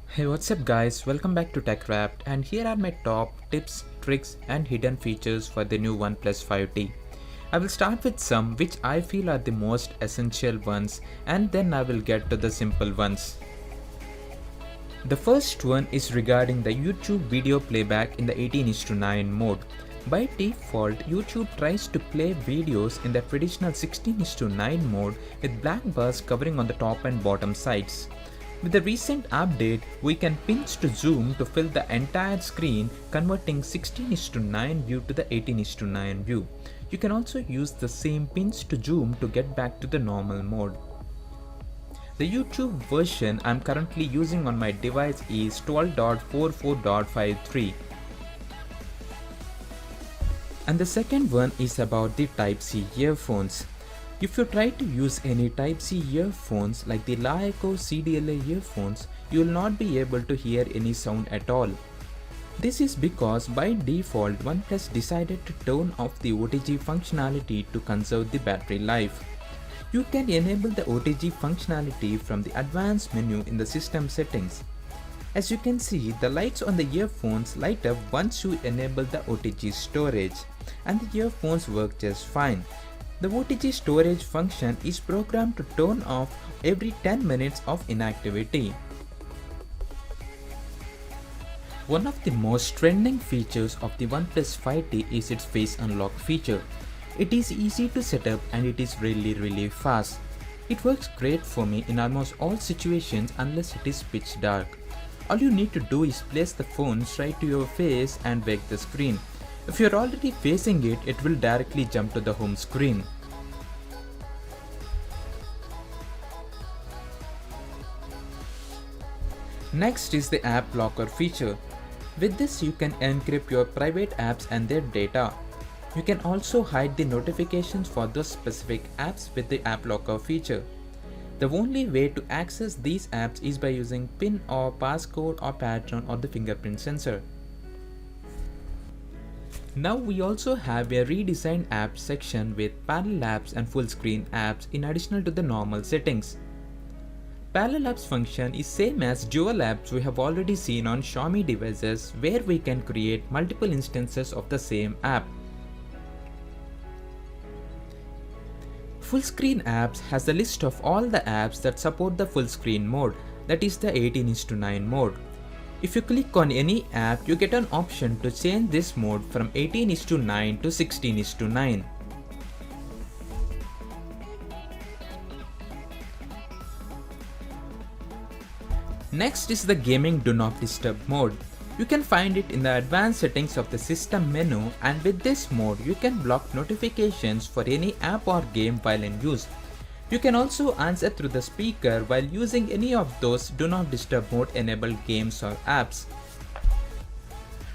Hey, what's up guys, welcome back to TechWrapped, and here are my top tips, tricks and hidden features for the new OnePlus 5T. I will start with some which I feel are the most essential ones, and then I will get to the simple ones. The first one is regarding the YouTube video playback in the 18:9 mode. By default, YouTube tries to play videos in the traditional 16:9 mode with black bars covering on the top and bottom sides. With the recent update, we can pinch to zoom to fill the entire screen, converting 16:9 view to the 18:9 view. You can also use the same pinch to zoom to get back to the normal mode. The YouTube version I'm currently using on my device is 12.44.53. And the second one is about the Type-C earphones. If you try to use any Type-C earphones like the Laeco CDLA earphones, you will not be able to hear any sound at all. This is because by default OnePlus decided to turn off the OTG functionality to conserve the battery life. You can enable the OTG functionality from the advanced menu in the system settings. As you can see, the lights on the earphones light up once you enable the OTG storage, and the earphones work just fine. The OTG storage function is programmed to turn off every 10 minutes of inactivity. One of the most trending features of the OnePlus 5T is its face unlock feature. It is easy to set up and it is really fast. It works great for me in almost all situations unless it is pitch dark. All you need to do is place the phone straight to your face and wake the screen. If you are already facing it, it will directly jump to the home screen. Next is the app locker feature. With this you can encrypt your private apps and their data. You can also hide the notifications for those specific apps with the app locker feature. The only way to access these apps is by using PIN or passcode or pattern or the fingerprint sensor. Now we also have a redesigned apps section with parallel apps and full screen apps in addition to the normal settings. Parallel apps function is same as dual apps we have already seen on Xiaomi devices, where we can create multiple instances of the same app. Full screen apps has a list of all the apps that support the full screen mode, that is the 18:9 mode. If you click on any app, you get an option to change this mode from 18:9 to 16:9. Next is the gaming do not disturb mode. You can find it in the advanced settings of the system menu, and with this mode you can block notifications for any app or game while in use. You can also answer through the speaker while using any of those do not disturb mode enabled games or apps.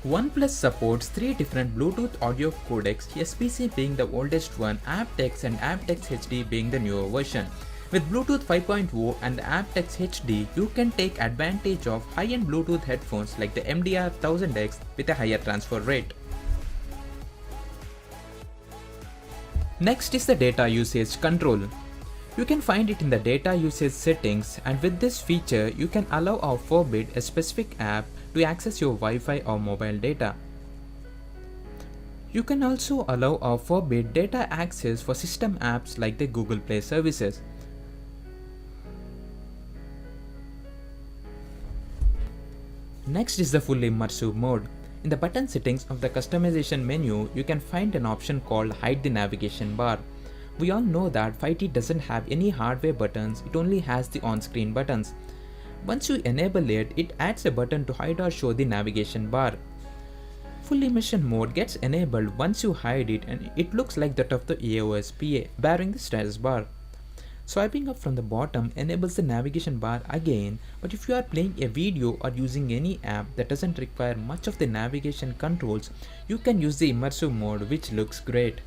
OnePlus supports 3 different Bluetooth audio codecs, SPC being the oldest one, aptX and aptX HD being the newer version. With Bluetooth 5.0 and the aptX HD, you can take advantage of high-end Bluetooth headphones like the MDR 1000X with a higher transfer rate. Next is the data usage control. You can find it in the data usage settings, and with this feature you can allow or forbid a specific app to access your Wi-Fi or mobile data. You can also allow or forbid data access for system apps like the Google Play services. Next is the full immersive mode. In the button settings of the customization menu, you can find an option called Hide the Navigation Bar. We all know that 5T doesn't have any hardware buttons, it only has the on-screen buttons. Once you enable it, it adds a button to hide or show the navigation bar. Full immersion mode gets enabled once you hide it, and it looks like that of the iOS PA, bearing the status bar. Swiping up from the bottom enables the navigation bar again, but if you are playing a video or using any app that doesn't require much of the navigation controls, you can use the immersive mode, which looks great.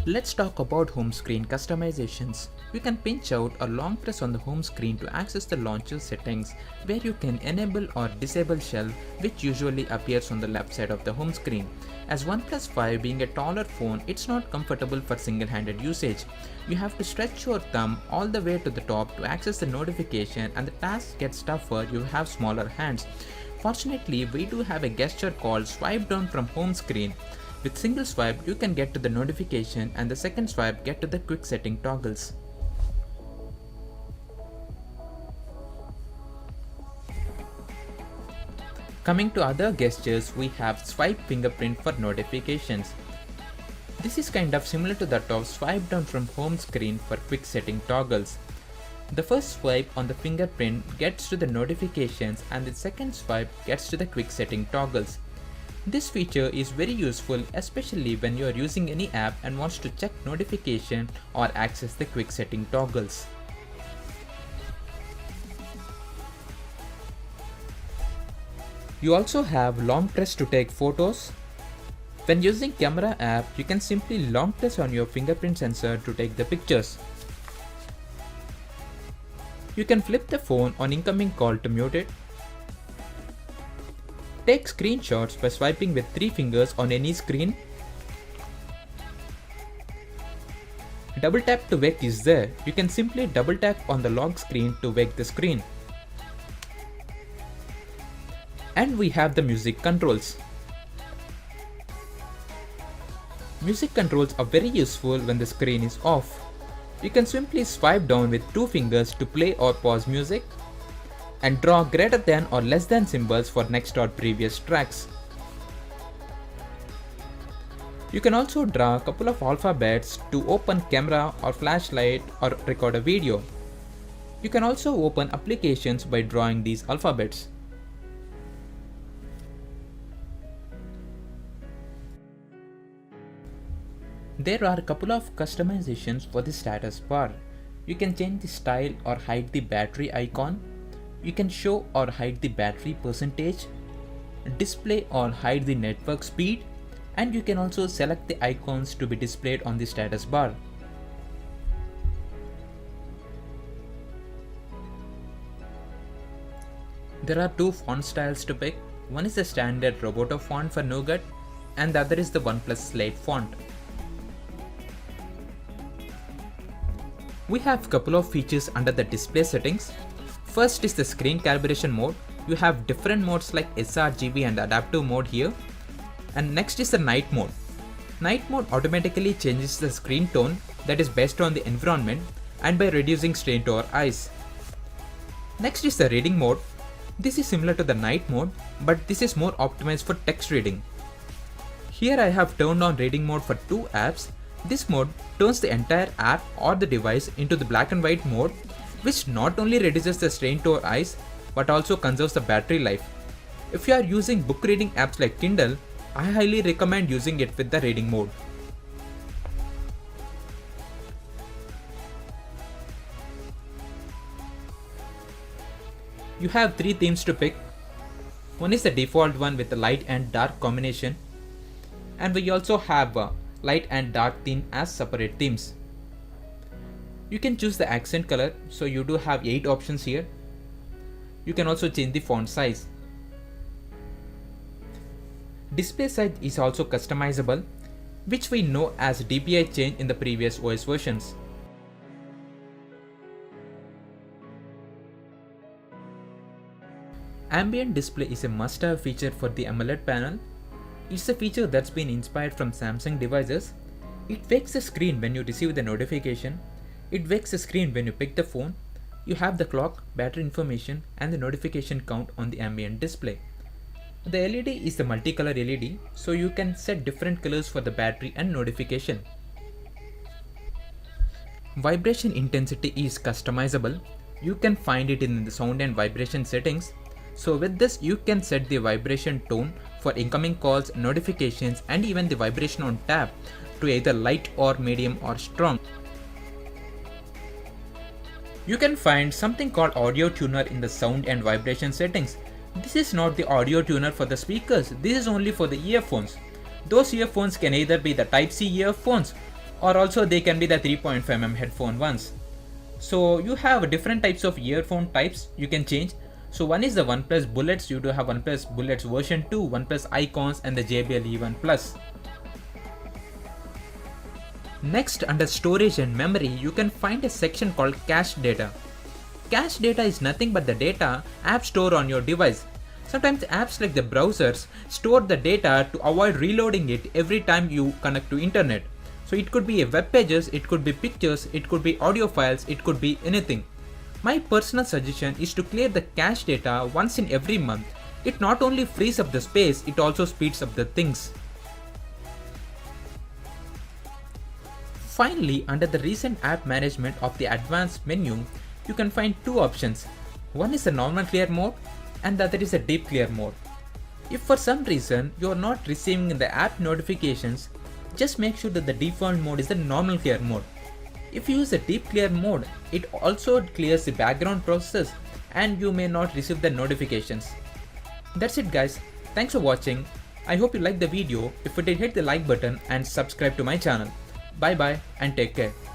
Let's talk about home screen customizations. You can pinch out or long press on the home screen to access the launcher settings, where you can enable or disable shelf, which usually appears on the left side of the home screen. As OnePlus 5 being a taller phone, it's not comfortable for single-handed usage. You have to stretch your thumb all the way to the top to access the notification, and the task gets tougher if you have smaller hands. Fortunately, we do have a gesture called swipe down from home screen. With single swipe, you can get to the notification, and the second swipe get to the quick setting toggles. Coming to other gestures, we have swipe fingerprint for notifications. This is kind of similar to that of swipe down from home screen for quick setting toggles. The first swipe on the fingerprint gets to the notifications, and the second swipe gets to the quick setting toggles. This feature is very useful, especially when you are using any app and wants to check notification or access the quick setting toggles. You also have long press to take photos. When using camera app, you can simply long press on your fingerprint sensor to take the pictures. You can flip the phone on incoming call to mute it. Take screenshots by swiping with 3 fingers on any screen. Double tap to wake is there. You can simply double tap on the lock screen to wake the screen. And we have the music controls. Music controls are very useful when the screen is off. You can simply swipe down with 2 fingers to play or pause music, and draw greater than or less than symbols for next or previous tracks. You can also draw a couple of alphabets to open camera or flashlight or record a video. You can also open applications by drawing these alphabets. There are a couple of customizations for the status bar. You can change the style or hide the battery icon. You can show or hide the battery percentage, display or hide the network speed, and you can also select the icons to be displayed on the status bar. There are 2 font styles to pick. One is the standard Roboto font for Nougat, and the other is the OnePlus Slate font. We have a couple of features under the display settings. First is the screen calibration mode. You have different modes like sRGB and adaptive mode here. And next is the night mode. Night mode automatically changes the screen tone that is based on the environment and by reducing strain to our eyes. Next is the reading mode. This is similar to the night mode, but this is more optimized for text reading. Here I have turned on reading mode for 2 apps. This mode turns the entire app or the device into the black and white mode, which not only reduces the strain to our eyes but also conserves the battery life. If you are using book reading apps like Kindle, I highly recommend using it with the reading mode. You have 3 themes to pick. One is the default one with the light and dark combination, and we also have a light and dark theme as separate themes. You can choose the accent color, so you do have 8 options here. You can also change the font size. Display size is also customizable, which we know as DPI change in the previous OS versions. Ambient Display is a must-have feature for the AMOLED panel. It's a feature that's been inspired from Samsung devices. It wakes the screen when you receive the notification. It wakes the screen when you pick the phone. You have the clock, battery information, and the notification count on the ambient display. The LED is the multicolor LED, so you can set different colors for the battery and notification. Vibration intensity is customizable. You can find it in the sound and vibration settings. So with this, you can set the vibration tone for incoming calls, notifications, and even the vibration on tap to either light or medium or strong. You can find something called audio tuner in the sound and vibration settings. This is not the audio tuner for the speakers, this is only for the earphones. Those earphones can either be the Type-C earphones or also they can be the 3.5mm headphone ones. So you have different types of earphone types you can change. So one is the OnePlus Bullets. You do have OnePlus Bullets version 2, OnePlus Icons, and the JBL E1 Plus. Next, under storage and memory, you can find a section called cache data. Cache data is nothing but the data apps store on your device. Sometimes apps like the browsers store the data to avoid reloading it every time you connect to internet. So it could be a web pages, it could be pictures, it could be audio files, it could be anything. My personal suggestion is to clear the cache data once in every month. It not only frees up the space, it also speeds up the things. Finally, under the recent app management of the advanced menu, you can find two options. One is the normal clear mode and the other is a deep clear mode. If for some reason you are not receiving the app notifications, just make sure that the default mode is the normal clear mode. If you use the deep clear mode, it also clears the background process and you may not receive the notifications. That's it guys. Thanks for watching. I hope you liked the video. If you did, hit the like button and subscribe to my channel. Bye bye and take care.